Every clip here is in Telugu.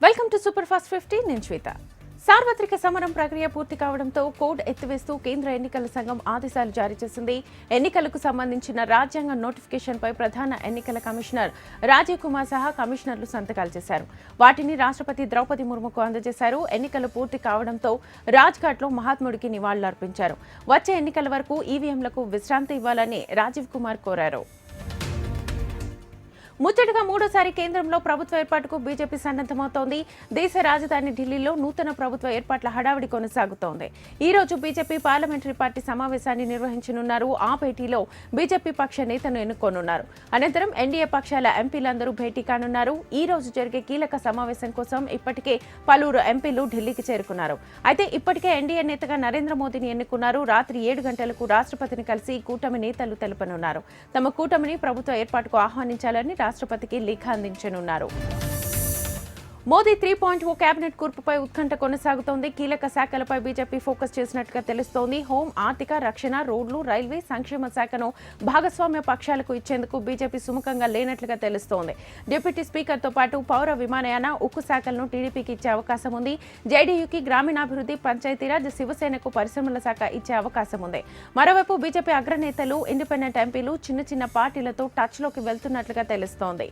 వెల్కమ్ టు సూపర్ ఫాస్ట్ 50 నేను శ్వేత. సార్వత్రిక సమరం ప్రక్రియ పూర్తి కావడంతో కోడ్ ఎత్తివేస్తూ కేంద్ర ఎన్నికల సంఘం ఆదేశాలు జారీ చేసింది. ఎన్నికలకు సంబంధించిన రాజ్యాంగ నోటిఫికేషన్పై ప్రధాన ఎన్నికల కమిషనర్ రాజీవ్ కుమార్ సహా కమిషనర్లు సంతకాలు చేశారు. వాటిని రాష్ట్రపతి ద్రౌపది ముర్ముకు అందజేశారు. ఎన్నికలు పూర్తి కావడంతో రాజ్ఘాట్లో మహాత్ముడికి నివాళులర్పించారు. వచ్చే ఎన్నికల వరకు ఈవీఎంలకు విశ్రాంతి ఇవ్వాలని రాజీవ్ కుమార్ కోరారు. ముచ్చటగా మూడోసారి కేంద్రంలో ప్రభుత్వ ఏర్పాటుకు బీజేపీ సన్నద్దమవుతోంది. దేశ రాజధాని ఢిల్లీలో నూతన ప్రభుత్వ ఏర్పాట్ల హడావిడి కొనసాగుతోంది. ఈ రోజు బీజేపీ పార్లమెంటరీ పార్టీ సమావేశాన్ని నిర్వహించనున్నారు. ఆ భేటీలో బీజేపీ పక్ష నేతను ఎన్నుకోనున్నారు. అనంతరం ఎన్డీఏ పక్షాల ఎంపీలందరూ భేటీ కానున్నారు. ఈ రోజు జరిగే కీలక సమావేశం కోసం ఇప్పటికే పలువురు ఎంపీలు ఢిల్లీకి చేరుకున్నారు. అయితే ఇప్పటికే ఎన్డీఏ నేతగా నరేంద్ర మోదీని ఎన్నుకున్నారు. రాత్రి 7 గంటలకు రాష్ట్రపతిని కలిసి కూటమి నేతలు తెలుపనున్నారు. తమ కూటమిని ప్రభుత్వ ఏర్పాటుకు ఆహ్వానించాలని రాష్ట్రపతికి లేఖ అందించనున్నారు. మోదీ 3.0 కేబినెట్ కూర్పుపై ఉత్కంఠ కొనసాగుతోంది. కీలక శాఖలపై బీజేపీ ఫోకస్ చేసినట్టుగా తెలుస్తోంది. హోం, ఆర్థిక, రక్షణ, రోడ్లు, రైల్వే, సంక్షేమ శాఖను భాగస్వామ్య పక్షాలకు ఇచ్చేందుకు బీజేపీ సుముఖంగా లేనట్లుగా తెలుస్తోంది. డిప్యూటీ స్పీకర్తో పాటు పౌర విమానయాన, ఉక్కు శాఖలను టీడీపీకి ఇచ్చే అవకాశం ఉంది. జేడీయూకి గ్రామీణాభివృద్ధి, పంచాయతీరాజ్, శివసేనకు పరిశ్రమల శాఖ ఇచ్చే అవకాశం ఉంది. మరోవైపు బీజేపీ అగ్రనేతలు, ఇండిపెండెంట్ ఎంపీలు చిన్న పార్టీలతో టచ్లోకి వెళ్తున్నట్లుగా తెలుస్తోంది.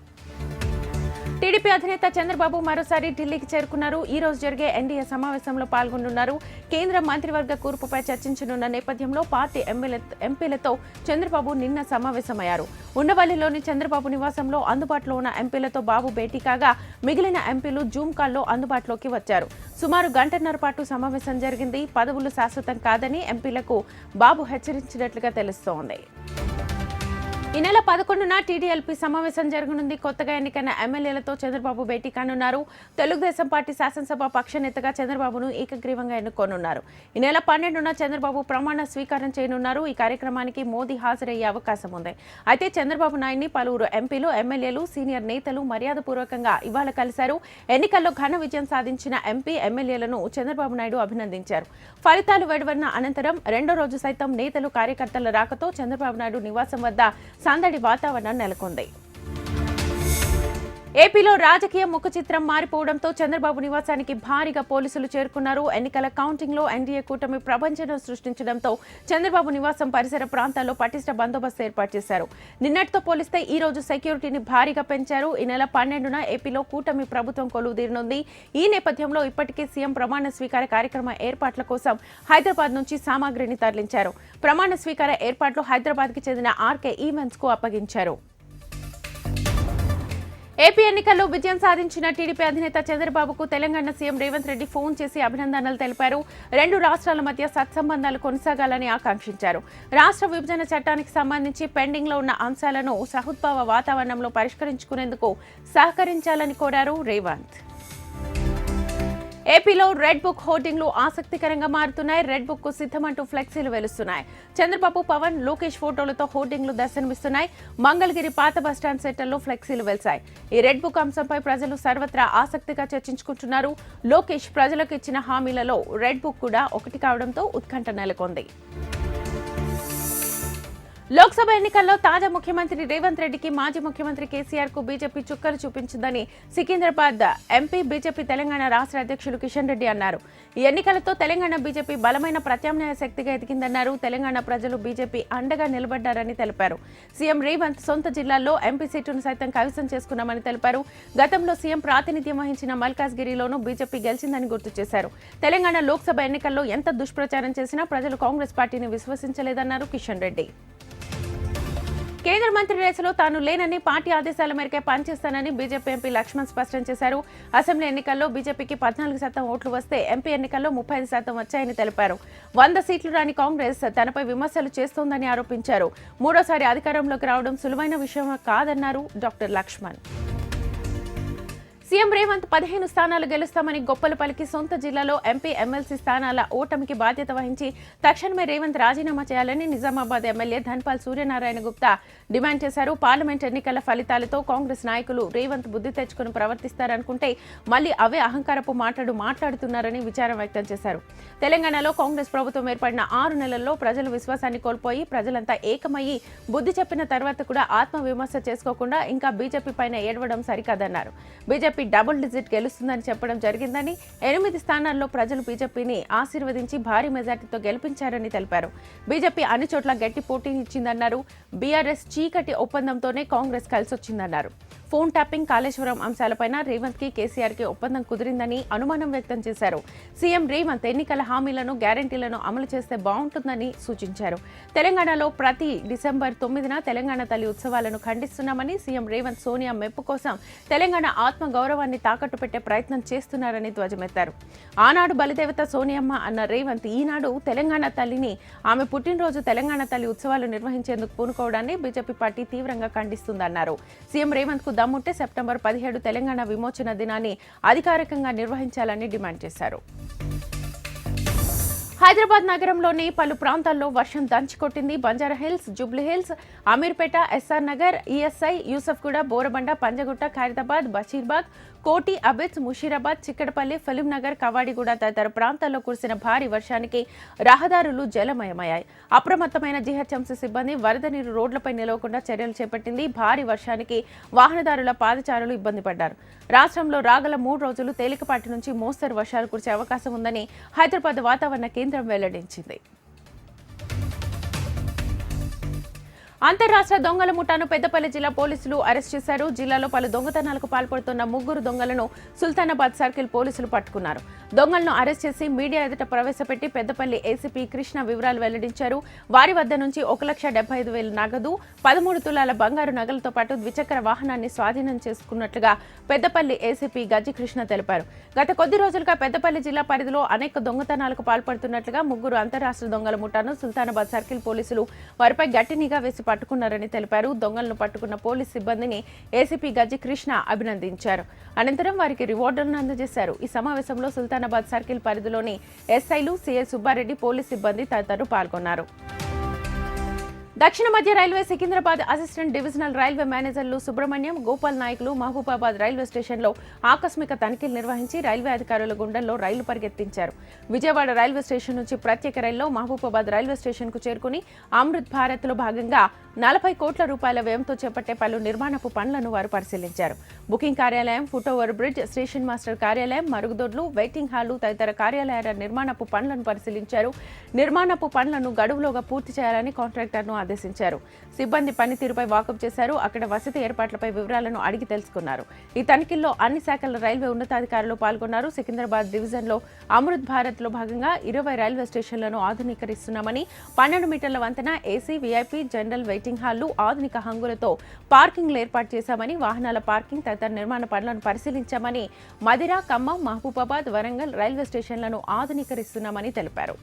టీడీపీ అధినేత చంద్రబాబు మరోసారి ఢిల్లీకి చేరుకున్నారు. ఈ రోజు జరిగే ఎన్డీఏ సమావేశంలో పాల్గొనున్నారు. కేంద్ర మంత్రివర్గ కూర్పుపై చర్చించనున్న నేపథ్యంలో పార్టీ ఎంపీలతో చంద్రబాబు నిన్న సమావేశమయ్యారు. ఉండవల్లిలోని చంద్రబాబు నివాసంలో అందుబాటులో ఉన్న ఎంపీలతో బాబు భేటీ కాగా మిగిలిన ఎంపీలు జూమ్ కాల్లో అందుబాటులోకి వచ్చారు. సుమారు గంటన్నర పాటు సమావేశం జరిగింది. పదవులు శాశ్వతం కాదని ఎంపీలకు బాబు హెచ్చరించినట్లుగా తెలుస్తోంది. ఈ నెల 11న టీడీఎల్పీ సమావేశం జరగనుంది. కొత్తగా ఎన్నికైన ఎమ్మెల్యేలతో చంద్రబాబు భేటీ కానున్నారు. తెలుగుదేశం పార్టీ శాసనసభ పక్ష నేతగా చంద్రబాబును ఏకగ్రీవంగా ఎన్నుకోనున్నారు. ఈ నెల 12న చంద్రబాబు ప్రమాణ స్వీకారం చేయనున్నారు. ఈ కార్యక్రమానికి మోదీ హాజరయ్యే అవకాశం ఉంది. అయితే చంద్రబాబు నాయుడిని పలువురు ఎంపీలు, ఎమ్మెల్యేలు, సీనియర్ నేతలు మర్యాదపూర్వకంగా ఇవాళ కలిశారు. ఎన్నికల్లో ఘన విజయం సాధించిన ఎంపీ, ఎమ్మెల్యేలను చంద్రబాబు నాయుడు అభినందించారు. ఫలితాలు వెలువడిన అనంతరం రెండో రోజు సైతం నేతలు, కార్యకర్తల రాకతో చంద్రబాబు నాయుడు నివాసం వద్ద సందడి వాతావరణం నెలకొంది. ఏపీలో రాజకీయ ముఖ చిత్రం మారిపోవడంతో చంద్రబాబు నివాసానికి భారీగా పోలీసులు చేరుకున్నారు. ఎన్నికల కౌంటింగ్ లో ఎన్డీఏ కూటమి ప్రపంచం సృష్టించడంతో చంద్రబాబు నివాసం పరిసర ప్రాంతాల్లో పటిష్ట బందోబస్తు ఏర్పాటు చేశారు. నిన్నటితో పోలిస్తే ఈ రోజు సెక్యూరిటీని భారీగా పెంచారు. ఈ నెల 12న ఏపీలో కూటమి ప్రభుత్వం కొలువుదీరనుంది. ఈ నేపథ్యంలో ఇప్పటికే సీఎం ప్రమాణ స్వీకార కార్యక్రమ ఏర్పాట్ల కోసం హైదరాబాద్ నుంచి సామాగ్రిని తరలించారు. ప్రమాణ స్వీకార ఏర్పాట్లు హైదరాబాద్ కి చెందిన ఆర్కే ఈవెంట్స్ కు అప్పగించారు. ఏపీ ఎన్నికల్లో విజయం సాధించిన టీడీపీ అధినేత చంద్రబాబుకు తెలంగాణ సీఎం రేవంత్ రెడ్డి ఫోన్ చేసి అభినందనలు తెలిపారు. రెండు రాష్ట్రాల మధ్య సత్సంబంధాలు కొనసాగాలని ఆకాంక్షించారు. రాష్ట్ర విభజన చట్టానికి సంబంధించి పెండింగ్ లో ఉన్న అంశాలను సహృద్భావ వాతావరణంలో పరిష్కరించుకునేందుకు సహకరించాలని కోరారు రేవంత్. ఏపీలో రెడ్ బుక్ హోర్డింగ్లు ఆసక్తికరంగా మారుతున్నాయి. రెడ్ బుక్ కు సిద్ధమంటూ ఫ్లెక్సీలు వెలుస్తున్నాయి. చంద్రబాబు, పవన్, లోకేష్ ఫోటోలతో హోర్డింగ్లు దర్శనమిస్తున్నాయి. మంగళగిరి పాత బస్టాండ్ సెంటర్లో ఫ్లెక్సీలు వెలిశాయి. ఈ రెడ్ బుక్ అంశంపై ప్రజలు సర్వత్రా ఆసక్తిగా చర్చించుకుంటున్నారు. లోకేష్ ప్రజలకు ఇచ్చిన హామీలలో రెడ్ బుక్ కూడా ఒకటి కావడంతో ఉత్కంఠ నెలకొంది. లోక్సభ ఎన్నికల్లో తాజా ముఖ్యమంత్రి రేవంత్ రెడ్డికి మాజీ ముఖ్యమంత్రి కేసీఆర్ కు బీజేపీ చుక్కలు చూపించిందని సికింద్రాబాద్ ఎంపీ, బీజేపీ తెలంగాణ రాష్ట్ర అధ్యక్షులు కిషన్ రెడ్డి అన్నారు. ఈ ఎన్నికలతో తెలంగాణ బీజేపీ బలమైన ప్రత్యామ్నాయ శక్తిగా ఎదిగిందన్నారు. తెలంగాణ ప్రజలు బీజేపీ అండగా నిలబడ్డారని తెలిపారు. సీఎం రేవంత్ సొంత జిల్లాల్లో ఎంపీ సీటును సైతం కైవసం చేసుకున్నామని తెలిపారు. గతంలో సీఎం ప్రాతినిధ్యం వహించిన మల్కాజ్గిరిలోనూ బీజేపీ గెలిచిందని గుర్తు చేశారు. తెలంగాణ లోక్సభ ఎన్నికల్లో ఎంత దుష్ప్రచారం చేసినా ప్రజలు కాంగ్రెస్ పార్టీని విశ్వసించలేదన్నారు కిషన్ రెడ్డి. కేంద్ర మంత్రి రేసులో తాను లేనని, పార్టీ ఆదేశాల మేరకే పనిచేస్తానని బీజేపీ ఎంపీ లక్ష్మణ్ స్పష్టం చేశారు. అసెంబ్లీ ఎన్నికల్లో బీజేపీకి 14% ఓట్లు వస్తే ఎంపీ ఎన్నికల్లో 35% వచ్చాయని తెలిపారు. 100 సీట్లు రాని కాంగ్రెస్ తనపై విమర్శలు చేస్తోందని ఆరోపించారు. మూడోసారి అధికారంలోకి రావడం సులువైన విషయం కాదన్నారు డాక్టర్ లక్ష్మణ్. సీఎం రేవంత్ 15 స్థానాలు గెలుస్తామని గొప్పలు పలికి సొంత జిల్లాలో ఎంపీ, ఎమ్మెల్సీ స్థానాల ఓటమికి బాధ్యత వహించి తక్షణమే రేవంత్ రాజీనామా చేయాలని నిజామాబాద్ ఎమ్మెల్యే ధన్పాల్ సూర్యనారాయణ గుప్తా డిమాండ్ చేశారు. పార్లమెంట్ ఎన్నికల ఫలితాలతో కాంగ్రెస్ నాయకులు రేవంత్ బుద్ధి తెచ్చుకుని ప్రవర్తిస్తారనుకుంటే మళ్లీ అవే అహంకారపు మాట్లాడుతున్నారని విచారం వ్యక్తం చేశారు. తెలంగాణలో కాంగ్రెస్ ప్రభుత్వం ఏర్పడిన 6 నెలల్లో ప్రజలు విశ్వాసాన్ని కోల్పోయి ప్రజలంతా ఏకమయ్యి బుద్ధి చెప్పిన తర్వాత కూడా ఆత్మవిమర్శ చేసుకోకుండా ఇంకా బీజేపీ పైన ఏడవడం సరికాదన్నారు. బీజేపీ బీజేపీ డబుల్ డిజిట్ గెలుస్తుందని చెప్పడం జరిగిందని, 8 స్థానాల్లో ప్రజలు బీజేపీని ఆశీర్వదించి భారీ మెజార్టీతో గెలిపించారని తెలిపారు. బీజేపీ అన్ని చోట్ల గట్టి పోటీనిచ్చిందన్నారు. బీఆర్ఎస్ చీకటి ఒప్పందంతోనే కాంగ్రెస్ కలిసొచ్చిందన్నారు. ఫోన్ ట్యాపింగ్, కాళేశ్వరం అంశాలపైన రేవంత్ కి కేసీఆర్ కి ఒప్పందం కుదిరిందని అనుమానం వ్యక్తం చేశారు. సీఎం రేవంత్ ఎన్నికల హామీలను, గ్యారంటీలను అమలు చేస్తే బాగుంటుందని సూచించారు. తెలంగాణలో ప్రతి డిసెంబర్ 9న తెలంగాణ తల్లి ఉత్సవాలను ఖండిస్తున్నామని, సీఎం రేవంత్ సోనియా మెప్పు కోసం తెలంగాణ ఆత్మ గౌరవాన్ని తాకట్టు పెట్టే ప్రయత్నం చేస్తున్నారని ధ్వజమెత్తారు. ఆనాడు బలిదేవత సోనియమ్మ అన్న రేవంత్ ఈనాడు తెలంగాణ తల్లిని, ఆమె పుట్టినరోజు తెలంగాణ తల్లి ఉత్సవాలు నిర్వహించేందుకు పూనుకోవడాన్ని బీజేపీ పార్టీ తీవ్రంగా ఖండిస్తుందన్నారు. సీఎం రేవంత్ కు దమ్ముంటే సెప్టెంబర్ 17 తెలంగాణ విమోచన దినాన్ని అధికారికంగా నిర్వహించాలని డిమాండ్ చేశారు. హైదరాబాద్ నగరంలోని పలు ప్రాంతాల్లో వర్షం దంచికొట్టింది. బంజారాహిల్స్, జూబ్లీహిల్స్, అమీర్పేట, ఎస్ఆర్ నగర్, ఈఎస్ఐ, యూసఫ్గూడ, బోరబండ, పంజగుట్ట, ఖైరతాబాద్, బషీర్బాగ్, కోటి, అబిడ్స్, ముషీరాబాద్, చిక్కడపల్లి, ఫిలింనగర్, కవాడిగూడ తదితర ప్రాంతాల్లో కురిసిన భారీ వర్షానికి రహదారులు జలమయమయ్యాయి. అప్రమత్తమైన జీహెచ్ఎంసీ సిబ్బంది వరద నీరు రోడ్లపై నిలవకుండా చర్యలు చేపట్టింది. భారీ వర్షానికి వాహనదారుల, పాదచారులు ఇబ్బంది పడ్డారు. రాష్ట్రంలో రాగల 3 రోజులు తేలికపాటి నుంచి మోస్తరు వర్షాలు కురిసే అవకాశం ఉందని హైదరాబాద్ వాతావరణ కేంద్రం వెల్లడించింది. అంతర్రాష్ట్ర దొంగల ముఠాను పెద్దపల్లి జిల్లా పోలీసులు అరెస్ట్ చేశారు. జిల్లాలో పలు దొంగతనాలకు పాల్పడుతున్న 3 దొంగలను సుల్తానాబాద్ సర్కిల్ పోలీసులు పట్టుకున్నారు. దొంగలను అరెస్ట్ చేసి మీడియా ఎదుట ప్రవేశపెట్టి పెద్దపల్లి ఏసీపీ కృష్ణ వివరాలు వెల్లడించారు. వారి వద్ద నుంచి 1,75,000 నగదు, 13 తులాల బంగారు నగలతో పాటు ద్విచక్ర వాహనాన్ని స్వాధీనం చేసుకున్నట్లుగా పెద్దపల్లి ఏసీపీ గజ్జి కృష్ణ తెలిపారు. గత కొద్ది రోజులుగా పెద్దపల్లి జిల్లా పరిధిలో అనేక దొంగతనాలకు పాల్పడుతున్నట్లుగా 3 అంతర్రాష్ట్ర దొంగల ముఠాను సుల్తానాబాద్ సర్కిల్ పోలీసులు వారిపై గట్టి నిఘా వేసి పట్టుకున్నారని తెలిపారు. దొంగలను పట్టుకున్న పోలీస్ సిబ్బందిని ఏసీపీ గజ్జి కృష్ణ అభినందించారు. అనంతరం వారికి రివార్డులను అందజేశారు. ఈ సమావేశంలో సుల్తానాబాద్ సర్కిల్ పరిధిలోని ఎస్ఐలు, సిఐ సుబ్బారెడ్డి, పోలీస్ సిబ్బంది తదితరులు పాల్గొన్నారు. దక్షిణ మధ్య railway Secunderabad assistant divisional railway మేనేజర్లు సుబ్రహ్మణ్యం, గోపాల్ నాయకులు మహబూబాబాద్ రైల్వే స్టేషన్లో ఆకస్మిక తనిఖీలు నిర్వహించి రైల్వే అధికారుల గుండెల్లో రైలు పరిగెత్తించారు. విజయవాడ రైల్వే స్టేషన్ నుంచి ప్రత్యేక రైల్లో మహబూబాబాద్ రైల్వే స్టేషన్కు చేరుకుని అమృత్ భారత్లో భాగంగా 40 కోట్ల రూపాయల వ్యయంతో చేపట్టే పలు నిర్మాణపు పనులను వారు పరిశీలించారు. బుకింగ్ కార్యాలయం, foot over bridge, station master కార్యాలయం, మరుగుదొడ్లు, వెయిటింగ్ హాలు తదితర కార్యాలయాల నిర్మాణపు పనులను పరిశీలించారు. నిర్మాణపు పనులను గడువులోగా పూర్తి చేయాలని కాంట్రాక్టర్ను ఆదేశించారు. సిబ్బంది పనితీరుపై వాకప్ చేశారు. అక్కడ వసతి ఏర్పాట్లపై వివరాలను అడిగి తెలుసుకున్నారు. ఈ తనిఖీల్లో అన్ని శాఖల రైల్వే ఉన్నతాధికారులు పాల్గొన్నారు. సికింద్రాబాద్ డివిజన్లో అమృత్ భారత్లో భాగంగా 20 రైల్వే స్టేషన్లను ఆధునీకరిస్తున్నామని, 12 మీటర్ల వంతెన, ఏసీ, వీఐపీ, జనరల్ వెయిటింగ్ హాళ్లు, ఆధునిక హంగులతో పార్కింగ్లు ఏర్పాటు చేశామని, వాహనాల పార్కింగ్ తదితర నిర్మాణ పనులను పరిశీలించామని, మదిర, ఖమ్మం, మహబూబాబాద్, వరంగల్ రైల్వే స్టేషన్లను ఆధునీకరిస్తున్నామని తెలిపారు.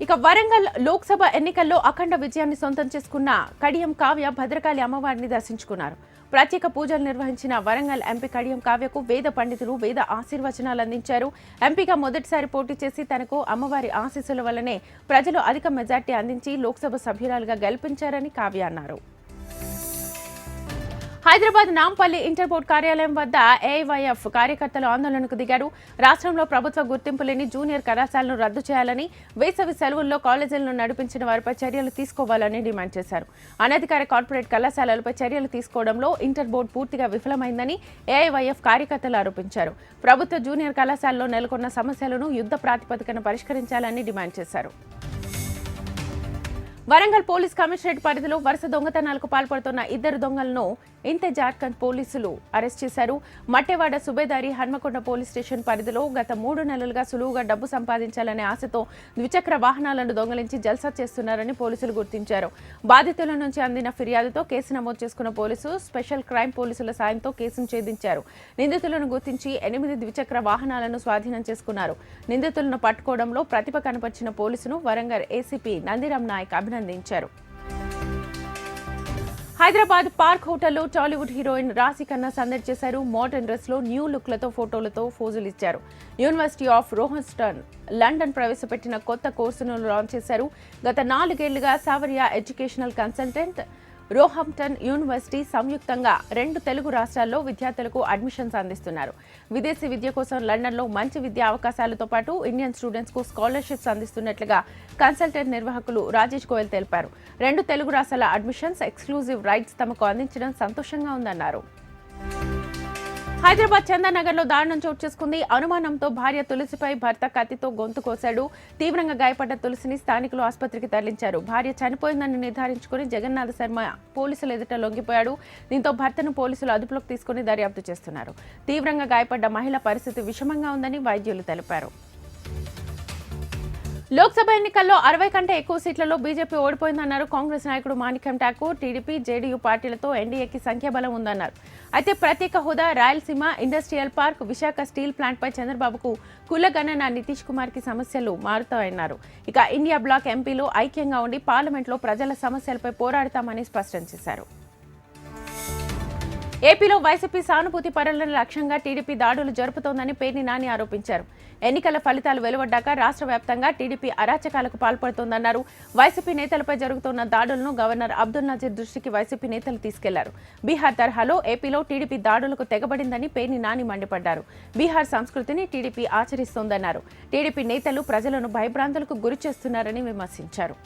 ఇక వరంగల్ లోక్సభ ఎన్నికల్లో అఖండ విజయాన్ని సొంతం చేసుకున్న కడియం కావ్య భద్రకాళి అమ్మవారిని దర్శించుకున్నారు. ప్రత్యేక పూజలు నిర్వహించిన వరంగల్ ఎంపీ కడియం కావ్యకు వేద పండితులు వేద ఆశీర్వచనాలు అందించారు. ఎంపీగా మొదటిసారి పోటీ చేసి తనకు అమ్మవారి ఆశీస్సుల వల్లనే ప్రజలు అధిక మెజార్టీ అందించి లోక్సభ సభ్యురాలుగా గెలిపించారని కావ్య అన్నారు. హైదరాబాద్ నాంపల్లి ఇంటర్ బోర్డు కార్యాలయం వద్ద ఏఐవైఎఫ్ కార్యకర్తలు ఆందోళనకు దిగారు. రాష్ట్రంలో ప్రభుత్వ గుర్తింపు లేని జూనియర్ కళాశాలను రద్దు చేయాలని, వేసవి సెలవుల్లో కాలేజీలను నడిపించిన వారిపై చర్యలు తీసుకోవాలని డిమాండ్ చేశారు. అనధికార కార్పొరేట్ కళాశాలలపై చర్యలు తీసుకోవడంలో ఇంటర్ బోర్డు పూర్తిగా విఫలమైందని ఏఐవైఎఫ్ కార్యకర్తలు ఆరోపించారు. ప్రభుత్వ జూనియర్ కళాశాలలో నెలకొన్న సమస్యలను యుద్ధ ప్రాతిపదికన పరిష్కరించాలని డిమాండ్ చేశారు. వరంగల్ పోలీస్ కమిషనరేట్ పరిధిలో వరుస దొంగతనాలకు పాల్పడుతున్న 2 దొంగలను ఇంతెజార్ఖండ్ పోలీసులు అరెస్ట్ చేశారు. మట్టెవాడ సుబేదారి హన్మకొండ పోలీస్ స్టేషన్ పరిధిలో గత 3 నెలలుగా సులువుగా డబ్బు సంపాదించాలనే ఆశతో ద్విచక్ర వాహనాలను దొంగలించి జల్సా చేస్తున్నారని పోలీసులు గుర్తించారు. బాధితుల నుంచి అందిన ఫిర్యాదుతో కేసు నమోదు చేసుకున్న పోలీసులు స్పెషల్ క్రైమ్ పోలీసుల సాయంతో కేసును ఛేదించారు. నిందితులను గుర్తించి 8 ద్విచక్ర వాహనాలను స్వాధీనం చేసుకున్నారు. నిందితులను పట్టుకోవడంలో ప్రతిభ కనపరిచిన పోలీసును వరంగల్ ఏసీపీ నందిరామ్ నాయక్ అభినందించారు. హైదరాబాద్ పార్క్ హోటల్లో టాలీవుడ్ హీరోయిన్ రాశి ఖన్నా సందడి చేశారు. మోడర్న్ డ్రెస్ లో న్యూ లుక్ లతో ఫోటోలతో ఫోజులు ఇచ్చారు. యూనివర్సిటీ ఆఫ్ రోహస్టన్ లండన్ ప్రవేశపెట్టిన కొత్త కోర్సును లాంచ్ చేశారు. గత 4 ఏళ్లుగా సావర్య ఎడ్యుకేషనల్ కన్సల్టెంట్, రోహాంప్టన్ యూనివర్సిటీ సంయుక్తంగా 2 తెలుగు రాష్ట్రాల్లో విద్యార్థులకు అడ్మిషన్స్ అందిస్తున్నారు. విదేశీ విద్య కోసం లండన్లో మంచి విద్యా అవకాశాలతో పాటు ఇండియన్ స్టూడెంట్స్కు స్కాలర్షిప్స్ అందిస్తున్నట్లుగా కన్సల్టెంట్ నిర్వాహకులు రాజేష్ గోయల్ తెలిపారు. 2 తెలుగు రాష్ట్రాల అడ్మిషన్స్ ఎక్స్క్లూజివ్ రైట్స్ తమకు అందించడం సంతోషంగా ఉందన్నారు. హైదరాబాద్ చందానగర్ లో దారుణం చోటు చేసుకుంది. అనుమానంతో భార్య తులసిపై భర్త కత్తితో గొంతు కోశాడు. తీవ్రంగా గాయపడ్డ తులసిని స్థానికులు ఆసుపత్రికి తరలించారు. భార్య చనిపోయిందని నిర్ధారించుకుని జగన్నాథ శర్మ పోలీసుల ఎదుట లొంగిపోయాడు. దీంతో భర్తను పోలీసులు అదుపులోకి తీసుకుని దర్యాప్తు చేస్తున్నారు. తీవ్రంగా గాయపడ్డ మహిళ పరిస్థితి విషమంగా ఉందని వైద్యులు తెలిపారు. లోక్సభ ఎన్నికల్లో 60 కంటే ఎక్కువ సీట్లలో బీజేపీ ఓడిపోయిందన్నారు కాంగ్రెస్ నాయకుడు మాణిక్యం ఠాకూర్. టీడీపీ, జేడీయూ పార్టీలతో ఎన్డీఏకి సంఖ్యాబలం ఉందన్నారు. అయితే ప్రత్యేక హోదా, Rayalaseema, industrial park, Visakha steel ప్లాంట్పై చంద్రబాబుకు కులగణన, నితీష్ కుమార్కి సమస్యలు మారుతాయన్నారు. ఇక ఇండియా బ్లాక్ ఎంపీలు ఐక్యంగా ఉండి పార్లమెంట్లో ప్రజల సమస్యలపై పోరాడతామని స్పష్టం చేశారు. ఏపీలో వైసీపీ సానుభూతి పరులను లక్ష్యంగా టీడీపీ దాడులు జరుపుతోందని పేర్ని నాని ఆరోపించారు. ఎన్నికల ఫలితాలు వెలువడ్డాక రాష్ట్ర వ్యాప్తంగా టీడీపీ అరాచకాలకు పాల్పడుతోందన్నారు. వైసీపీ నేతలపై జరుగుతున్న దాడులను గవర్నర్ అబ్దుల్ నజీర్ దృష్టికి వైసీపీ నేతలు తీసుకెళ్లారు. బీహార్ తరహాలో ఏపీలో టీడీపీ దాడులకు తెగబడిందని పేర్ని నాని మండిపడ్డారు. బీహార్ సంస్కృతిని టీడీపీ ఆచరిస్తోందన్నారు. టీడీపీ నేతలు ప్రజలను భయభ్రాంతులకు గురి చేస్తున్నారని విమర్శించారు.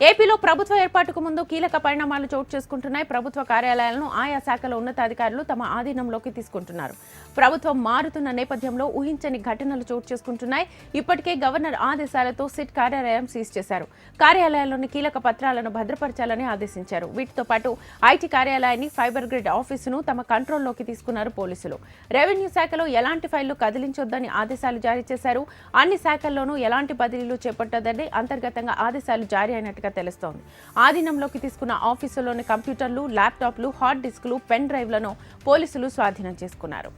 ఏపీలో ప్రభుత్వ ఏర్పాటుకు ముందు కీలక పరిణామాలు చోటు చేసుకుంటున్నాయి. ప్రభుత్వ కార్యాలయాలను ఆయా శాఖల ఉన్నతాధికారులు తమ ఆధీనంలోకి తీసుకుంటున్నారు. ప్రభుత్వం మారుతున్న నేపథ్యంలో ఊహించని ఘటనలు చోటు చేసుకుంటున్నాయి. ఇప్పటికే గవర్నర్ ఆదేశాలతో సిట్ కార్యాలయం సీజ్ చేశారు. కార్యాలయంలోని కీలక పత్రాలను భద్రపరచాలని ఆదేశించారు. వీటితో పాటు ఐటీ కార్యాలయాన్ని, ఫైబర్ గ్రిడ్ ఆఫీసును తమ కంట్రోల్లోకి తీసుకున్నారు పోలీసులు. రెవెన్యూ శాఖలో ఎలాంటి ఫైళ్లు కదిలించొద్దని ఆదేశాలు జారీ చేశారు. అన్ని శాఖల్లోనూ ఎలాంటి బదిలీలు చేపట్టొద్దని అంతర్గతంగా ఆదేశాలు జారీ అయినట్టుగా తెలుస్తోంది. ఆధీనంలోకి తీసుకున్న ఆఫీసులోని కంప్యూటర్లు, ల్యాప్టాప్లు, హార్డ్ డిస్కులు, పెన్ డ్రైవ్లను పోలీసులు స్వాధీనం చేసుకున్నారు.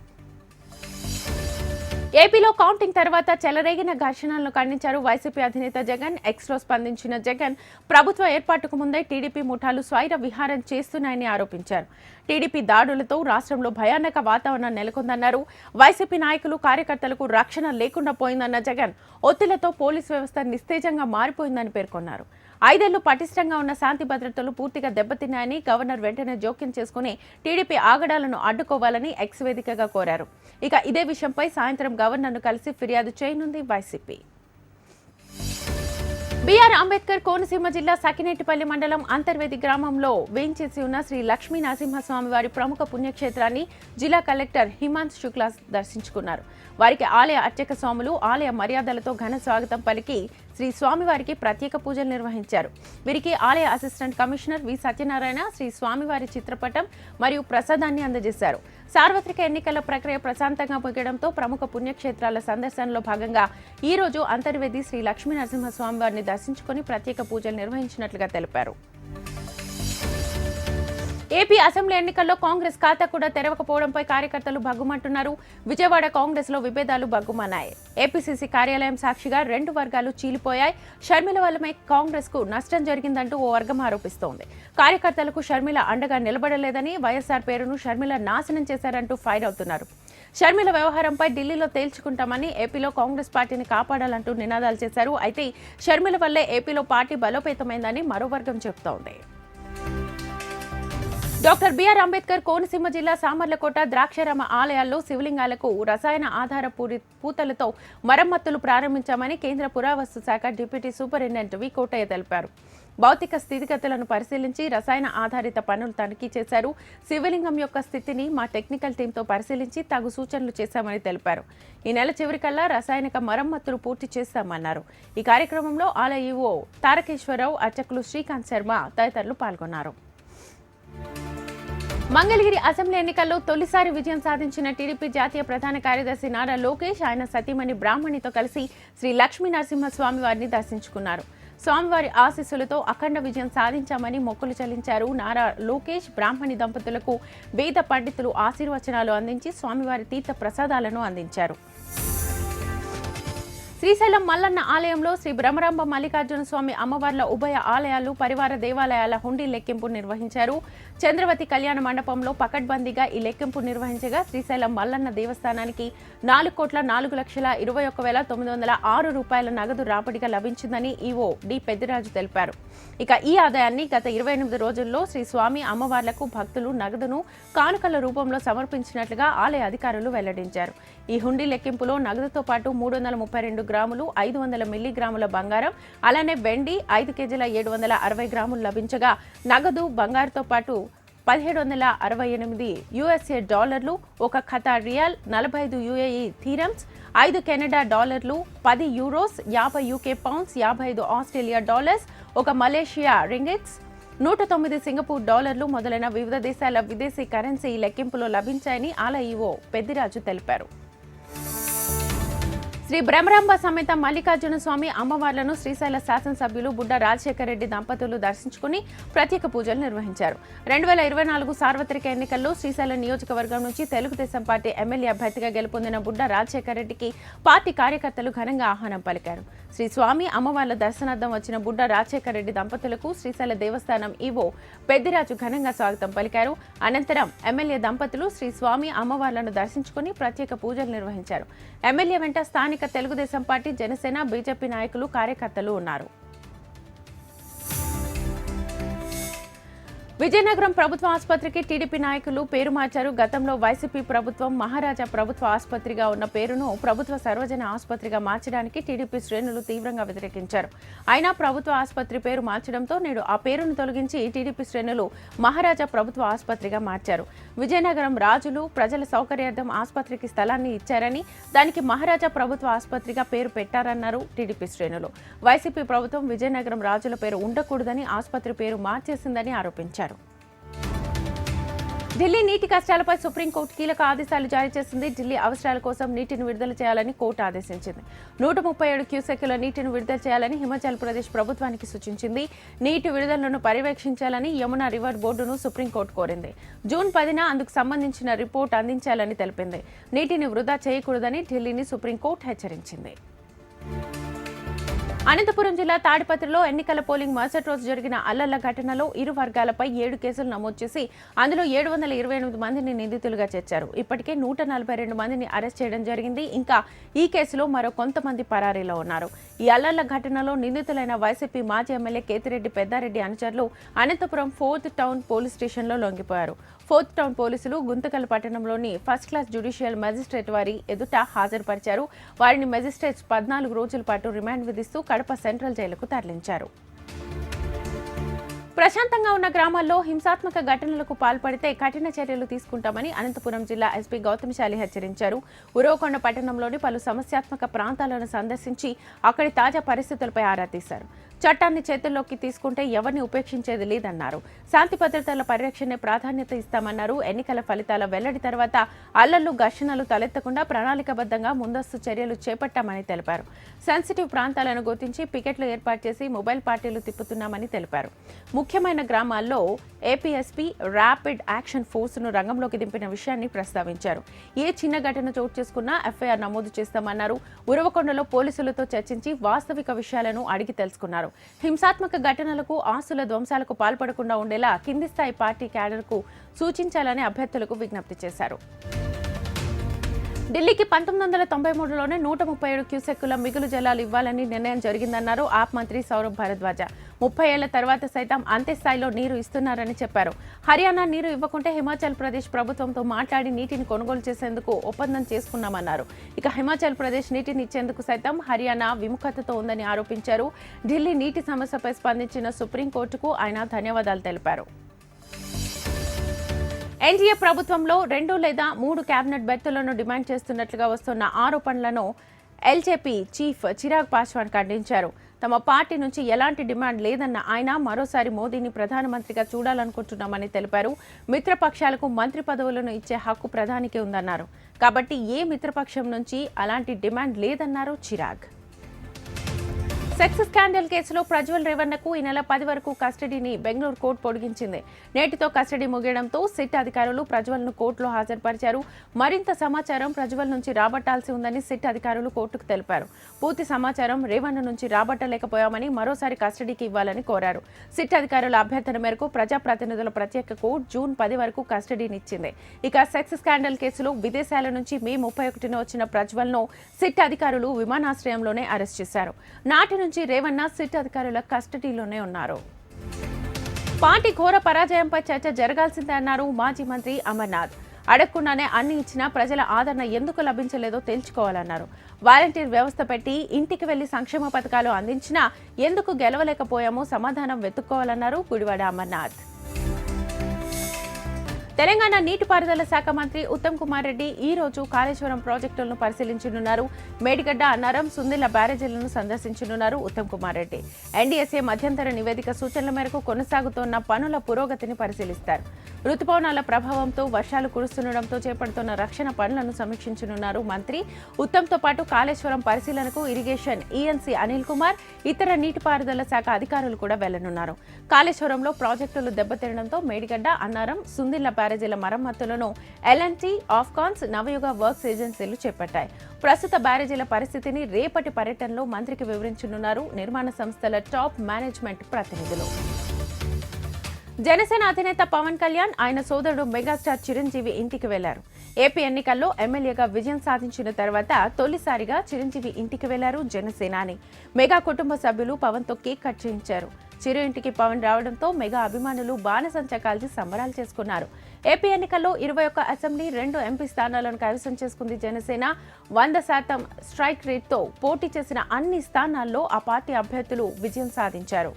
ఏపీలో కౌంటింగ్ తర్వాత చెలరేగిన ఘర్షణలను ఖండించారు వైసీపీ అధినేత జగన్. ఎక్స్లో స్పందించిన జగన్ ప్రభుత్వ ఏర్పాటుకు ముందే టీడీపీ ముఠాలు స్వైర విహారం చేస్తున్నాయని ఆరోపించారు. టీడీపీ దాడులతో రాష్ట్రంలో భయానక వాతావరణం నెలకొందన్నారు. వైసీపీ నాయకులు, కార్యకర్తలకు రక్షణ లేకుండా పోయిందన్న జగన్ ఒత్తిళ్లతో పోలీసు వ్యవస్థ నిస్తేజంగా మారిపోయిందని పేర్కొన్నారు. 5 ఏళ్లు పటిష్టంగా ఉన్న శాంతి భద్రతలు పూర్తిగా దెబ్బతిన్నాయని గవర్నర్ వెంటనే జోక్యం చేసుకుని టీడీపీ ఆగడాలను అడ్డుకోవాలని ఎక్స్ వేదికగా కోరారు. ఇక ఇదే విషయంపై సాయంత్రం గవర్నర్ను కలిసి ఫిర్యాదు చేయనుంది వైసీపీ. బీఆర్ అంబేద్కర్ కోనసీమ జిల్లా సకినేటిపల్లి మండలం అంతర్వేది గ్రామంలో వేంచేసి ఉన్న శ్రీ లక్ష్మీ నరసింహస్వామి వారి ప్రముఖ పుణ్యక్షేత్రాన్ని జిల్లా కలెక్టర్ హిమాంశు శుక్లా దర్శించుకున్నారు. వారికి ఆలయ అర్చక స్వాములు ఆలయ మర్యాదలతో ఘన స్వాగతం పలికి శ్రీ స్వామివారికి ప్రత్యేక పూజలు నిర్వహించారు. వీరికి ఆలయ assistant commissioner V Satyanarayana Shri స్వామివారి చిత్రపటం మరియు ప్రసాదాన్ని అందజేశారు. సార్వత్రిక ఎన్నికల ప్రక్రియ ప్రశాంతంగా ముగియడంతో ప్రముఖ పుణ్యక్షేత్రాల సందర్శనలో భాగంగా ఈ రోజు అంతర్వేది శ్రీ లక్ష్మీ నరసింహస్వామి వారిని దర్శించుకుని ప్రత్యేక పూజలు నిర్వహించినట్లుగా తెలిపారు. ఏపీ అసెంబ్లీ ఎన్నికల్లో కాంగ్రెస్ ఖాతా కూడా తెరవకపోవడంపై కార్యకర్తలు భగ్గుమంటున్నారు. విజయవాడ కాంగ్రెస్ లో విభేదాలు భగ్గుమన్నాయి. ఏపీసీసీ కార్యాలయం సాక్షిగా 2 వర్గాలు చీలిపోయాయి. షర్మిల వల్లమే కాంగ్రెస్ కు నష్టం జరిగిందంటూ ఓ వర్గం ఆరోపిస్తోంది. కార్యకర్తలకు షర్మిల అండగా నిలబడలేదని, వైఎస్ఆర్ పేరును షర్మిల నాశనం చేశారంటూ ఫైర్ అవుతున్నారు. షర్మిల వ్యవహారంపై ఢిల్లీలో తేల్చుకుంటామని, ఏపీలో కాంగ్రెస్ పార్టీని కాపాడాలంటూ నినాదాలు చేశారు. అయితే షర్మిల వల్లే ఏపీలో పార్టీ బలోపేతమైందని మరో వర్గం చెబుతోంది. డాక్టర్ బిఆర్ అంబేద్కర్ కోనసీమ జిల్లా సామర్లకోట, ద్రాక్షారామ ఆలయాల్లో శివలింగాలకు రసాయన ఆధార పూతలతో మరమ్మతులు ప్రారంభించామని కేంద్ర పురావస్తు శాఖ డిప్యూటీ సూపరింటెండెంట్ వి కోటయ్య తెలిపారు. భౌతిక స్థితిగతులను పరిశీలించి రసాయన ఆధారిత పనులు తనిఖీ చేశారు. శివలింగం యొక్క స్థితిని మా టెక్నికల్ టీంతో పరిశీలించి తగు సూచనలు చేశామని తెలిపారు. ఈ నెల చివరికల్లా రసాయనిక మరమ్మతులు పూర్తి చేస్తామన్నారు. ఈ కార్యక్రమంలో ఆలయ ఈవో తారకేశ్వరరావు, అర్చకులు శ్రీకాంత్ శర్మ తదితరులు పాల్గొన్నారు. మంగళగిరి అసెంబ్లీ ఎన్నికల్లో తొలిసారి విజయం సాధించిన టీడీపీ జాతీయ ప్రధాన కార్యదర్శి నారా లోకేష్ ఆయన సతీమణి బ్రాహ్మణితో కలిసి శ్రీ లక్ష్మీ నరసింహస్వామి వారిని దర్శించుకున్నారు. స్వామివారి ఆశీస్సులతో అఖండ విజయం సాధించామని మొక్కులు చెల్లించారు. నారా లోకేష్ బ్రాహ్మణి దంపతులకు వేద పండితులు ఆశీర్వచనాలు అందించి స్వామివారి తీర్థ ప్రసాదాలను అందించారు. శ్రీశైలం మల్లన్న ఆలయంలో శ్రీ బ్రహ్మరాంబ మల్లికార్జున స్వామి అమ్మవార్ల ఉభయ ఆలయాలు, పరివార దేవాలయాల హుండీ లెక్కింపు నిర్వహించారు. చంద్రవతి కళ్యాణ మండపంలో పకడ్బందీగా ఈ లెక్కింపు నిర్వహించగా శ్రీశైలం మల్లన్న దేవస్థానానికి 4,04,21,906 రూపాయల నగదు రాబడిగా లభించిందని ఈవో డి పెద్దిరాజు తెలిపారు. ఇక ఈ ఆదాయాన్ని గత 28 రోజుల్లో శ్రీ స్వామి అమ్మవార్లకు భక్తులు నగదును కానుకల రూపంలో సమర్పించినట్లుగా ఆలయ అధికారులు వెల్లడించారు. ఈ హుండీ లెక్కింపులో నగదుతో పాటు 332 గ్రాములు 500 మిల్లీగ్రాముల బంగారం, అలానే వెండి 5 కేజీల 760 గ్రాములు లభించగా నగదు, బంగారుతో పాటు 1768 యుఎస్ఏ డాలర్లు, ఒక Qatar riyal, 45 UAE theorems, 5 Canada డాలర్లు, 10 euros, 50 UK pounds, 55 Australia dollars, ఒక మలేషియా రింగిట్స్, 109 సింగపూర్ డాలర్లు మొదలైన వివిధ దేశాల విదేశీ కరెన్సీ లెక్కింపులో లభించాయని ఆలయ ఈవో పెద్దిరాజు తెలిపారు. శ్రీ బ్రహ్మరాంబ సమేత మల్లికార్జున స్వామి అమ్మవార్లను శ్రీశైల శాసనసభ్యులు బుడ్డ రాజశేఖర రెడ్డి దంపతులు దర్శించుకుని ప్రత్యేక పూజలు నిర్వహించారు. 2024 సార్వత్రిక ఎన్నికల్లో శ్రీశైలం నియోజకవర్గం నుంచి తెలుగుదేశం పార్టీ ఎమ్మెల్యే అభ్యర్థిగా గెలుపొందిన బుడ్డ రాజశేఖర రెడ్డికి పార్టీ కార్యకర్తలు ఘనంగా ఆహ్వానం పలికారు. శ్రీ స్వామి అమ్మవార్ల దర్శనార్థం వచ్చిన బుడ్డ రాజశేఖర రెడ్డి దంపతులకు శ్రీశైల దేవస్థానం ఈవో పెద్దిరాజు ఘనంగా స్వాగతం పలికారు. అనంతరం ఎమ్మెల్యే దంపతులు శ్రీ స్వామి అమ్మవార్లను దర్శించుకుని ప్రత్యేక పూజలు నిర్వహించారు. ఎమ్మెల్యే వెంట స్థానిక తెలుగుదేశం పార్టీ, జనసేన, బీజేపీ నాయకులు, కార్యకర్తలు ఉన్నారు. విజయనగరం ప్రభుత్వ ఆసుపత్రికి టీడీపీ నాయకులు పేరు మార్చారు. గతంలో వైసీపీ ప్రభుత్వం మహారాజా ప్రభుత్వ ఆసుపత్రిగా ఉన్న పేరును ప్రభుత్వ సర్వజన ఆసుపత్రిగా మార్చడానికి టీడీపీ శ్రేణులు తీవ్రంగా వ్యతిరేకించారు. అయినా ప్రభుత్వ ఆసుపత్రి పేరు మార్చడంతో నేడు ఆ పేరును తొలగించి టీడీపీ శ్రేణులు మహారాజా ప్రభుత్వ ఆసుపత్రిగా మార్చారు. విజయనగరం రాజులు ప్రజల సౌకర్యార్థం ఆసుపత్రికి స్థలాన్ని ఇచ్చారని, దానికి మహారాజా ప్రభుత్వ ఆసుపత్రిగా పేరు పెట్టారన్నారు టీడీపీ శ్రేణులు. వైసీపీ ప్రభుత్వం విజయనగరం రాజుల పేరు ఉండకూడదని ఆసుపత్రి పేరు మార్చేసిందని ఆరోపించారు. ఢిల్లీ నీటి కష్టాలపై సుప్రీంకోర్టు కీలక ఆదేశాలు జారీ చేసింది. ఢిల్లీ అవసరాల కోసం నీటిని విడుదల చేయాలని కోర్టు ఆదేశించింది. 137 క్యూసెక్కుల నీటిని విడుదల చేయాలని హిమాచల్ ప్రదేశ్ ప్రభుత్వానికి సూచించింది. నీటి విడుదలను పర్యవేక్షించాలని యమునా రివర్ బోర్డును సుప్రీంకోర్టు కోరింది. జూన్ 10న అందుకు సంబంధించిన రిపోర్ట్ అందించాలని తెలిపింది. నీటిని వృధా చేయకూడదని ఢిల్లీని సుప్రీంకోర్టు హెచ్చరించింది. అనంతపురం జిల్లా తాడిపత్రిలో ఎన్నికల పోలింగ్ మరుసటి రోజు జరిగిన అల్లర్ల ఘటనలో ఇరు వర్గాలపై 7 కేసులు నమోదు చేసి అందులో 728 మందిని నిందితులుగా చేర్చారు. ఇప్పటికే 142 మందిని అరెస్ట్ చేయడం జరిగింది. ఇంకా ఈ కేసులో మరో కొంతమంది పరారీలో ఉన్నారు. ఈ అల్లర్ల ఘటనలో నిందితులైన వైసీపీ మాజీ ఎమ్మెల్యే కేతిరెడ్డి పెద్దారెడ్డి అనుచరులు అనంతపురం 4th టౌన్ పోలీస్ స్టేషన్లో లొంగిపోయారు. 4th టౌన్ పోలీసులు గుంతకల్ పట్టణంలోని ఫస్ట్ క్లాస్ జ్యుడిషియల్ మెజిస్ట్రేట్ వారి ఎదుట హాజరుపరిచారు. వారిని మెజిస్ట్రేట్స్ 14 రోజుల పాటు రిమాండ్ విధిస్తూ కడప సెంట్రల్ జైలుకు తరలించారు. ప్రశాంతంగా ఉన్న గ్రామాల్లో హింసాత్మక ఘటనలకు పాల్పడితే కఠిన చర్యలు తీసుకుంటామని అనంతపురం జిల్లా ఎస్పీ గౌతమ్శాలి హెచ్చరించారు. ఉరవకొండ పట్టణంలోని పలు సమస్యాత్మక ప్రాంతాలను సందర్శించి అక్కడి తాజా పరిస్థితులపై ఆరా తీశారు. చట్టాన్ని చేతుల్లోకి తీసుకుంటే ఎవరిని ఉపేక్షించేది లేదన్నారు. శాంతి భద్రతల పరిరక్షణే ప్రాధాన్యత ఇస్తామన్నారు. ఎన్నికల ఫలితాల వెల్లడి తర్వాత అల్లర్లు, ఘర్షణలు తలెత్తకుండా ప్రణాళికబద్ధంగా ముందస్తు చర్యలు చేపట్టామని తెలిపారు. సెన్సిటివ్ ప్రాంతాలను గుర్తించి పికెట్లు ఏర్పాటు చేసి మొబైల్ పార్టీలు తిప్పుతున్నామని తెలిపారు. ముఖ్యమైన గ్రామాల్లో ఏపీఎస్పీ ర్యాపిడ్ యాక్షన్ ఫోర్స్ను రంగంలోకి దింపిన విషయాన్ని ప్రస్తావించారు. ఏ చిన్న ఘటన చోటు చేసుకున్నా ఎఫ్ఐఆర్ నమోదు చేస్తామన్నారు. ఉరవకొండలో పోలీసులతో చర్చించి వాస్తవిక విషయాలను అడిగి తెలుసుకున్నారు. హింసాత్మక ఘటనలకు, ఆస్తుల ధ్వంసాలకు పాల్పడకుండా ఉండేలా కింది స్థాయి పార్టీ క్యాడర్కు సూచించాలని అభ్యర్థులకు విజ్ఞప్తి చేశారు. ఢిల్లీకి 1993లోనే 137 క్యూసెక్కుల మిగులు జలాలు ఇవ్వాలని నిర్ణయం జరిగిందన్నారు ఆప్ మంత్రి సౌరభ్ భారద్వాజ. 30 ఏళ్ల తర్వాత సైతం అంతే స్థాయిలో నీరు ఇస్తున్నారని చెప్పారు. హర్యానా నీరు ఇవ్వకుంటే హిమాచల్ ప్రదేశ్ ప్రభుత్వంతో మాట్లాడి నీటిని కొనుగోలు చేసేందుకు ఒప్పందం చేసుకున్నామన్నారు. ఇక హిమాచల్ ప్రదేశ్ నీటిని ఇచ్చేందుకు సైతం హర్యానా విముఖతతో ఉందని ఆరోపించారు. ఢిల్లీ నీటి సమస్యపై స్పందించిన సుప్రీంకోర్టుకు ఆయన ధన్యవాదాలు తెలిపారు. ఎన్డీఏ ప్రభుత్వంలో 2 లేదా 3 కేబినెట్ బెర్తులను డిమాండ్ చేస్తున్నట్లుగా వస్తున్న ఆరోపణలను ఎల్జేపీ చీఫ్ చిరాగ్ పాస్వాన్ ఖండించారు. తమ పార్టీ నుంచి ఎలాంటి డిమాండ్ లేదన్న ఆయన మరోసారి మోదీని ప్రధానమంత్రిగా చూడాలనుకుంటున్నామని తెలిపారు. మిత్రపక్షాలకు మంత్రి పదవులను ఇచ్చే హక్కు ప్రధానికి ఉందన్నారు. కాబట్టి ఏ మిత్రపక్షం నుంచి అలాంటి డిమాండ్ లేదన్నారు చిరాగ్. సెక్స్ స్కాండల్ కేసులో ప్రజ్వల్ రేవన్నకు ఈ నెల 10 వరకు కస్టడీని బెంగళూరు కోర్టు పొడిగించింది. నేటితో కస్టడీ ముగియడంతో సిట్ అధికారులు ప్రజ్వల్ను కోర్టులో హాజరుపరిచారు. మరింత సమాచారం ప్రజ్వల్ నుంచి రాబట్టాల్సి ఉందని సిట్ అధికారులు కోర్టుకు తెలిపారు. పూర్తి సమాచారం రేవన్న నుంచి రాబట్టలేకపోయామని మరోసారి కస్టడీకి ఇవ్వాలని కోరారు. సిట్ అధికారుల అభ్యర్థన మేరకు ప్రజాప్రతినిధుల ప్రత్యేక కోర్టు జూన్ 10 వరకు కస్టడీనిచ్చింది. ఇక సెక్స్ స్కాండల్ కేసులో విదేశాల నుంచి మే 31న వచ్చిన ప్రజ్వల్ను సిట్ అధికారులు విమానాశ్రయంలోనే అరెస్ట్ చేశారు. నాటి నుంచి రేవన్న సిట్ అధికారుల కస్టడీలోనే ఉన్నారు. పార్టీ ఘోర పరాజయంపై చర్చ జరగాల్సిందే అన్నారు మాజీ మంత్రి అమర్నాథ్. అడగకుండానే అన్ని ఇచ్చినా ప్రజల ఆదరణ ఎందుకు లభించలేదో తెలుసుకోవాలన్నారు. వాలంటీర్ వ్యవస్థ పెట్టి ఇంటికి వెళ్లి సంక్షేమ పథకాలు అందించినా ఎందుకు గెలవలేకపోయామో సమాధానం వెతుక్కోవాలన్నారు గుడివాడ అమర్నాథ్. తెలంగాణ నీటిపారుదల శాఖ మంత్రి ఉత్తమ్ కుమార్ రెడ్డి ఈ రోజు కాళేశ్వరం ప్రాజెక్టులను పరిశీలించనున్నారు. మేడిగడ్డ, అన్నారం, సుందిళ్ల బ్యారేజీలను సందర్శించనున్నారు ఉత్తమ్ కుమార్ రెడ్డి. ఎన్డీఎస్ఏ మధ్యంతర నివేదిక సూచనల మేరకు కొనసాగుతోన్న పనుల పురోగతిని పరిశీలిస్తారు. రుతుపవనాల ప్రభావంతో వర్షాలు కురుస్తుండటంతో చేపడుతున్న రక్షణ పనులను సమీక్షించనున్నారు మంత్రి. ఉత్తమ్తో పాటు కాళేశ్వరం పరిశీలనకు ఇరిగేషన్ ఈఎన్సీ అనిల్ కుమార్, ఇతర నీటిపారుదల శాఖ అధికారులు కూడా వెళ్లనున్నారు. కాళేశ్వరంలో ప్రాజెక్టులు దెబ్బతినడంతో మేడిగడ్డ, అన్నారం, సుందిళ్ల బ్యారేజీల మరమ్మతులను ఎల్ఎన్టీ, ఆఫ్కాన్స్, నవయుగ వర్క్స్ ఏజెన్సీలు చేపట్టాయి. ప్రస్తుత బ్యారేజీల పరిస్థితిని రేపటి పర్యటనలో మంత్రికి వివరించనున్నారు నిర్మాణ సంస్థల టాప్ మేనేజ్మెంట్ ప్రతినిధులు. జనసేన అధినేత పవన్ కళ్యాణ్ ఆయన సోదరుడు మెగాస్టార్ చిరంజీవి ఇంటికి వెళ్లారు. ఏపీ ఎన్నికల్లో ఎమ్మెల్యేగా విజయం సాధించిన తర్వాత తొలిసారిగా చిరంజీవి ఇంటికి వెళ్లారు జనసేనాని. మెగా కుటుంబ సభ్యులు పవన్ తో కేక్ కట్ చేయించారు. చిరు ఇంటికి పవన్ రావడంతో మెగా అభిమానులు బాణసంచా కాల్చి సంబరాలు చేసుకున్నారు. ఏపీ ఎన్నికల్లో 21 అసెంబ్లీ, 2 ఎంపీ స్థానాలను కైవసం చేసుకుంది జనసేన. 100% స్ట్రైక్ రేట్తో పోటీ చేసిన అన్ని స్థానాల్లో ఆ పార్టీ అభ్యర్థులు విజయం సాధించారు.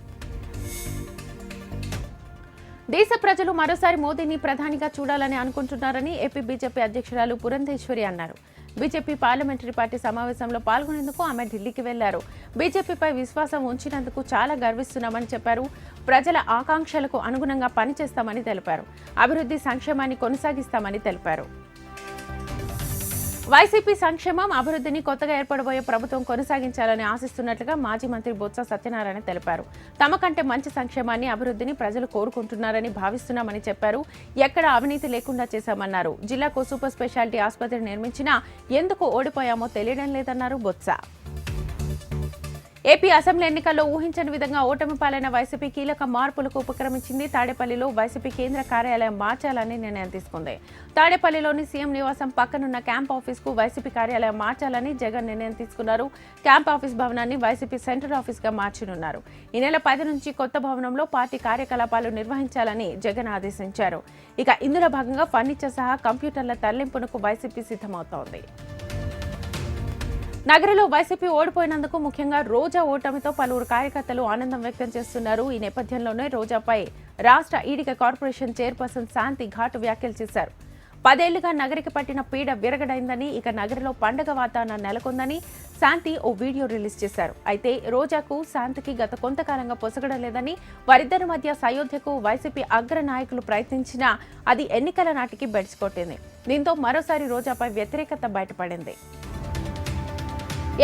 దేశ ప్రజలు మరోసారి మోదీని ప్రధానిగా చూడాలని అనుకుంటున్నారని ఏపీ బీజేపీ అధ్యక్షురాలు పురంధేశ్వరి అన్నారు. బీజేపీ పార్లమెంటరీ పార్టీ సమావేశంలో పాల్గొనేందుకు ఆమె ఢిల్లీకి వెళ్లారు. బీజేపీపై విశ్వాసం ఉంచినందుకు చాలా గర్విస్తున్నామని చెప్పారు. ప్రజల ఆకాంక్షలకు అనుగుణంగా పనిచేస్తామని తెలిపారు. అభివృద్ధి, సంక్షేమాన్ని కొనసాగిస్తామని తెలిపారు. వైసీపీ సంక్షేమం, అభివృద్ధిని కొత్తగా ఏర్పడబోయే ప్రభుత్వం కొనసాగించాలని ఆశిస్తున్నట్లుగా మాజీ మంత్రి బొత్స సత్యనారాయణ తెలిపారు. తమ కంటే మంచి సంక్షేమాన్ని, అభివృద్ధిని ప్రజలు కోరుకుంటున్నారని భావిస్తున్నామని చెప్పారు. ఎక్కడ అవినీతి లేకుండా చేశామన్నారు. జిల్లాకు సూపర్ స్పెషాలిటీ ఆసుపత్రి నిర్మించినా ఎందుకు ఓడిపోయామో తెలియడం లేదన్నారు బొత్స. ఏపీ అసెంబ్లీ ఎన్నికల్లో ఊహించని విధంగా ఓటమి పాలైన వైసీపీ కీలక మార్పులకు ఉపక్రమించింది. తాడేపల్లిలో వైసీపీ కేంద్ర కార్యాలయం మార్చాలని నిర్ణయం తీసుకుంది. తాడేపల్లిలోని సీఎం నివాసం పక్కనున్న క్యాంప్ ఆఫీస్కు వైసీపీ కార్యాలయం మార్చాలని జగన్ నిర్ణయం తీసుకున్నారు. క్యాంప్ ఆఫీస్ భవనాన్ని వైసీపీ సెంట్రల్ ఆఫీస్గా మార్చనున్నారు. ఈ నెల 10 నుంచి కొత్త భవనంలో పార్టీ కార్యకలాపాలు నిర్వహించాలని జగన్ ఆదేశించారు. ఇక ఇందులో భాగంగా ఫర్నిచర్ సహా కంప్యూటర్ల తరలింపునకు వైసీపీ సిద్ధమవుతోంది. నగరంలో వైసీపీ ఓడిపోయినందుకు ముఖ్యంగా రోజా ఓటమితో పలువురు కార్యకర్తలు ఆనందం వ్యక్తం చేస్తున్నారు. ఈ నేపథ్యంలోనే రోజాపై రాష్ట్ర ఈడిక కార్పొరేషన్ చైర్పర్సన్ శాంతి ఘాటు వ్యాఖ్యలు చేశారు. 10 ఏళ్లుగా నగరికి పట్టిన పీడ విరగడైందని, ఇక నగరంలో పండగ వాతావరణం నెలకొందని శాంతి ఓ వీడియో రిలీజ్ చేశారు. అయితే రోజాకు, శాంతికి గత కొంతకాలంగా పొసగడం లేదని, వారిద్దరి మధ్య సయోధ్యకు వైసీపీ అగ్ర నాయకులు ప్రయత్నించినా అది ఎన్నికల నాటికి బెడిసికొట్టింది. దీంతో మరోసారి రోజాపై వ్యతిరేకత బయటపడింది.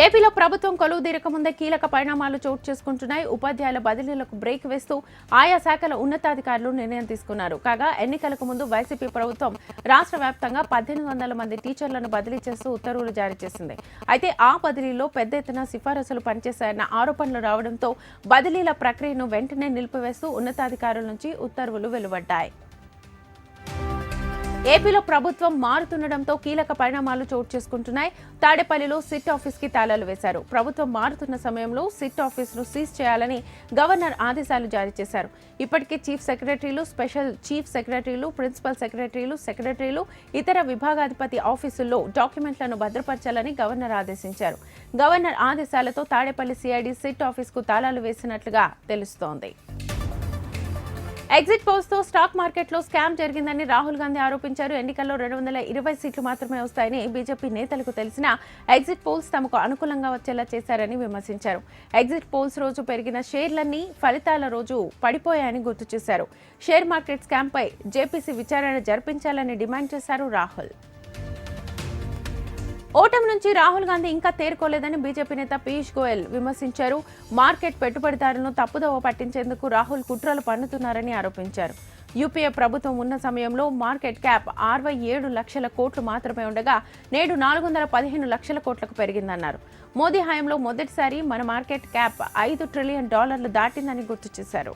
ఏపీలో ప్రభుత్వం కొలువుదీరక ముందే కీలక పరిణామాలు చోటు చేసుకుంటున్నాయి. ఉపాధ్యాయుల బదిలీలకు బ్రేక్ వేస్తూ ఆయా శాఖల ఉన్నతాధికారులు నిర్ణయం తీసుకున్నారు. కాగా ఎన్నికలకు ముందు వైసీపీ ప్రభుత్వం రాష్ట్ర వ్యాప్తంగా 1800 మంది టీచర్లను బదిలీ చేస్తూ ఉత్తర్వులు జారీ చేసింది. అయితే ఆ బదిలీలో పెద్ద ఎత్తున సిఫారసులు పనిచేశాయన్న ఆరోపణలు రావడంతో బదిలీల ప్రక్రియను వెంటనే నిలిపివేస్తూ ఉన్నతాధికారుల నుంచి ఉత్తర్వులు వెలువడ్డాయి. ఏపీలో ప్రభుత్వం మారుతుండటంతో కీలక పరిణామాలు చోటు చేసుకుంటున్నాయి. తాడేపల్లిలో సిట్ ఆఫీస్ కి తాళాలు వేశారు. ప్రభుత్వం మారుతున్న సమయంలో సిట్ ఆఫీస్ ను సీజ్ చేయాలని గవర్నర్ ఆదేశాలు జారీ చేశారు. ఇప్పటికే చీఫ్ సెక్రటరీలు, స్పెషల్ చీఫ్ సెక్రటరీలు, ప్రిన్సిపల్ సెక్రటరీలు, ఇతర విభాగాధిపతి ఆఫీసుల్లో డాక్యుమెంట్లను భద్రపరచాలని గవర్నర్ ఆదేశించారు. గవర్నర్ ఆదేశాలతో తాడేపల్లి సిఐడి సిట్ ఆఫీస్ కు తాళాలు వేసినట్లుగా తెలుస్తోంది. ఎగ్జిట్ పోల్స్ తో స్టాక్ మార్కెట్లో స్కామ్ జరిగిందని రాహుల్ గాంధీ ఆరోపించారు. ఎన్నికల్లో 220 సీట్లు మాత్రమే వస్తాయని బీజేపీ నేతలకు తెలిసినా ఎగ్జిట్ పోల్స్ తమకు అనుకూలంగా వచ్చేలా చేశారని విమర్శించారు. ఎగ్జిట్ పోల్స్ రోజు పెరిగిన షేర్లన్నీ ఫలితాల రోజు పడిపోయాయని గుర్తు చేశారు. షేర్ మార్కెట్ స్కామ్ పై జేపీసీ విచారణ జరిపించాలని డిమాండ్ చేశారు రాహుల్. ఓటమి నుంచి రాహుల్ గాంధీ ఇంకా తేరుకోలేదని బీజేపీ నేత పీయూష్ గోయల్ విమర్శించారు. మార్కెట్ పెట్టుబడిదారులను తప్పుదోవ పట్టించేందుకు రాహుల్ కుట్రలు పన్నుతున్నారని ఆరోపించారు. యూపీఏ ప్రభుత్వం ఉన్న సమయంలో మార్కెట్ క్యాప్ 67 లక్షల కోట్లు మాత్రమే ఉండగా నేడు 415 లక్షల కోట్లకు పెరిగిందన్నారు. మోదీ హయాంలో మొదటిసారి మన మార్కెట్ క్యాప్ $5 ట్రిలియన్ దాటిందని గుర్తు చేశారు.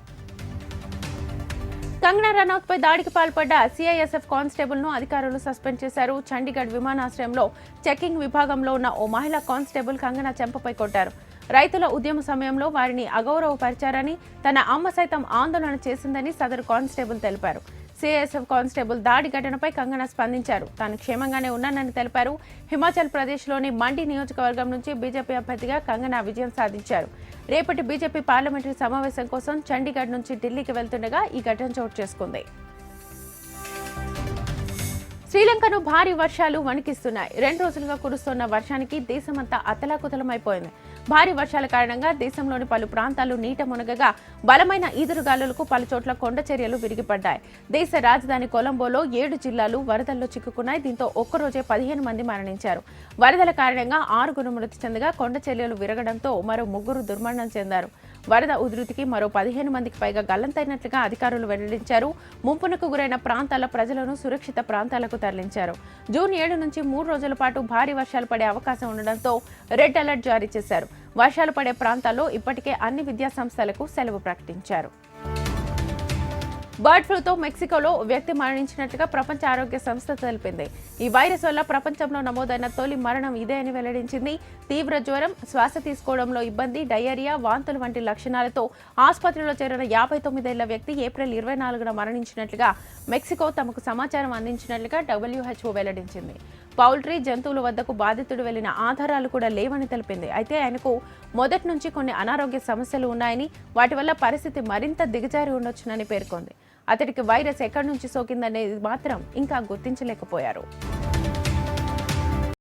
కంగనా రనౌత్ పై దాడికి పాల్పడ్డ సిఐఎస్ఎఫ్ కానిస్టేబుల్ ను అధికారులు సస్పెండ్ చేశారు. చండీగఢ్ విమానాశ్రయంలో చెకింగ్ విభాగంలో ఉన్న ఓ మహిళా కానిస్టేబుల్ కంగనా చెంపపై కొట్టారు. రైతుల ఉద్యమ సమయంలో వారిని అగౌరవపరిచారని, తన అమ్మ సైతం ఆందోళన చేసిందని సదరు కానిస్టేబుల్ తెలిపారు. సిఐఎస్ఎఫ్ కానిస్టేబుల్ దాడి ఘటనపై కంగనా స్పందించారు. తాను క్షేమంగానే ఉన్నానని తెలిపారు. హిమాచల్ ప్రదేశ్లోని మండి నియోజకవర్గం నుంచి బీజేపీ అభ్యర్థిగా కంగనా విజయం సాధించారు. రేపటి బీజేపీ పార్లమెంటరీ సమావేశం కోసం చండీగఢ్ నుంచి ఢిల్లీకి వెళ్తుండగా ఈ ఘటన చోటు చేసుకుంది. శ్రీలంకను భారీ వర్షాలు వణికిస్తున్నాయి. 2 రోజులుగా కురుస్తున్న వర్షానికి దేశమంతా అతలాకుతలమైపోయింది. భారీ వర్షాల కారణంగా దేశంలోని పలు ప్రాంతాలు నీట మునగగా బలమైన ఈదురుగాలులకు పలుచోట్ల కొండ చర్యలు విరిగిపడ్డాయి. దేశ రాజధాని కొలంబోలో 7 జిల్లాలు వరదల్లో చిక్కుకున్నాయి. దీంతో ఒక్కరోజే 15 మంది మరణించారు. వరదల కారణంగా 6 మృతి చెందగా కొండ చర్యలు విరగడంతో మరో 3 దుర్మరణం చెందారు. వరద ఉధృతికి మరో 15 మందికి పైగా గల్లంతైనట్లుగా అధికారులు వెల్లడించారు. ముంపునకు గురైన ప్రాంతాల ప్రజలను సురక్షిత ప్రాంతాలకు తరలించారు. జూన్ 7 నుంచి 3 రోజుల పాటు భారీ వర్షాలు పడే అవకాశం ఉండడంతో రెడ్ అలర్ట్ జారీ చేశారు. వర్షాలు పడే ప్రాంతాల్లో ఇప్పటికే అన్ని విద్యా సంస్థలకు సెలవు ప్రకటించారు. బర్డ్ ఫ్లూతో మెక్సికోలో వ్యక్తి మరణించినట్లుగా ప్రపంచ ఆరోగ్య సంస్థ తెలిపింది. ఈ వైరస్ వల్ల ప్రపంచంలో నమోదైన తొలి మరణం ఇదే అని వెల్లడించింది. తీవ్ర జ్వరం, శ్వాస తీసుకోవడంలో ఇబ్బంది, డయేరియా, వాంతులు వంటి లక్షణాలతో ఆసుపత్రిలో చేరిన 59 ఏళ్ల వ్యక్తి ఏప్రిల్ 24న మరణించినట్లుగా మెక్సికో తమకు సమాచారం అందించినట్లుగా WHO వెల్లడించింది. పౌల్ట్రీ జంతువుల వద్దకు బాధితుడు వెళ్లిన ఆధారాలు కూడా లేవని తెలిపింది. అయితే ఆయనకు మొదటి నుంచి కొన్ని అనారోగ్య సమస్యలు ఉన్నాయని, వాటి వల్ల పరిస్థితి మరింత దిగజారి ఉండొచ్చునని పేర్కొంది. అతడికి వైరస్ ఎక్కడి నుంచి సోకిందనేది మాత్రం ఇంకా గుర్తించలేకపోయారు.